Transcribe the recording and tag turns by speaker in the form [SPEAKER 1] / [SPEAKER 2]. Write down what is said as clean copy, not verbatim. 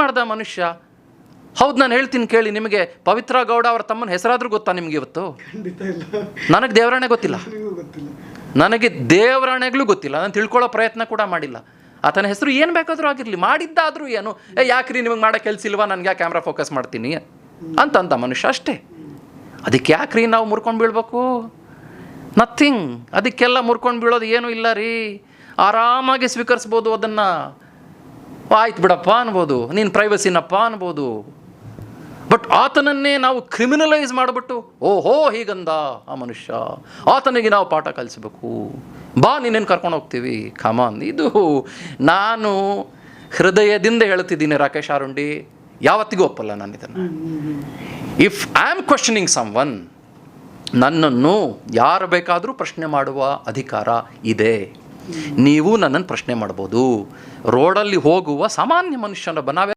[SPEAKER 1] ಮಾಡ್ದ ಮನುಷ್ಯ? ಹೌದು, ನಾನು ಹೇಳ್ತೀನಿ ಕೇಳಿ. ನಿಮಗೆ ಪವಿತ್ರ ಗೌಡ ಅವರ ತಮ್ಮನ ಹೆಸರಾದ್ರೂ ಗೊತ್ತಾ ನಿಮಗೆ ಇವತ್ತು? ನನಗೆ ದೇವರಾಣೆ ಗೊತ್ತಿಲ್ಲ, ನನಗೆ ದೇವರಾಣೆಗಳು ಗೊತ್ತಿಲ್ಲ, ನಾನು ತಿಳ್ಕೊಳ್ಳೋ ಪ್ರಯತ್ನ ಕೂಡ ಮಾಡಿಲ್ಲ. ಆತನ ಹೆಸರು ಏನು ಬೇಕಾದರೂ ಆಗಿರಲಿ, ಮಾಡಿದ್ದಾದರೂ ಏನು, ಯಾಕ್ರಿ ನಿಮಗೆ ಮಾಡೋ ಕೆಲಸ ಇಲ್ವಾ, ನನಗೆ ಕ್ಯಾಮ್ರಾ ಫೋಕಸ್ ಮಾಡ್ತೀನಿ ಅಂತ ಮನುಷ್ಯ ಅಷ್ಟೇ. ಅದಕ್ಕೆ ಯಾಕ್ರಿ ನಾವು ಮುರ್ಕೊಂಡು ಬೀಳ್ಬೇಕು? ನಥಿಂಗ್. ಅದಕ್ಕೆಲ್ಲ ಮುರ್ಕೊಂಡು ಬೀಳೋದು ಏನೂ ಇಲ್ಲ ರೀ. ಆರಾಮಾಗಿ ಸ್ವೀಕರಿಸ್ಬೋದು ಅದನ್ನು. ಆಯ್ತು ಬಿಡಪ್ಪ ಅನ್ಬೋದು, ನೀನು ಪ್ರೈವಸಿನಪ್ಪ ಅನ್ಬೋದು. ಬಟ್ ಆತನನ್ನೇ ನಾವು ಕ್ರಿಮಿನಲೈಸ್ ಮಾಡಿಬಿಟ್ಟು ಓಹೋ ಹೀಗಂದ ಆ ಮನುಷ್ಯ, ಆತನಿಗೆ ನಾವು ಪಾಠ ಕಲಿಸ್ಬೇಕು, ಬಾ ನೀನೇನು ಕರ್ಕೊಂಡು ಹೋಗ್ತೀವಿ, ಕಮಾನ್. ಇದು ನಾನು ಹೃದಯದಿಂದ ಹೇಳ್ತಿದ್ದೀನಿ ರಾಕೇಶ್ ಆರುಂಡಿ, ಯಾವತ್ತಿಗೂ ಒಪ್ಪಲ್ಲ ನಾನು ಇದನ್ನು. If I am questioning someone, ನನ್ನನ್ನು ಯಾರು ಬೇಕಾದರೂ ಪ್ರಶ್ನೆ ಮಾಡುವ ಅಧಿಕಾರ ಇದೆ. ನೀವು ನನ್ನನ್ನು ಪ್ರಶ್ನೆ ಮಾಡ್ಬೋದು. ರೋಡಲ್ಲಿ ಹೋಗುವ ಸಾಮಾನ್ಯ ಮನುಷ್ಯನೊಬ್ಬ, ನಾವೇ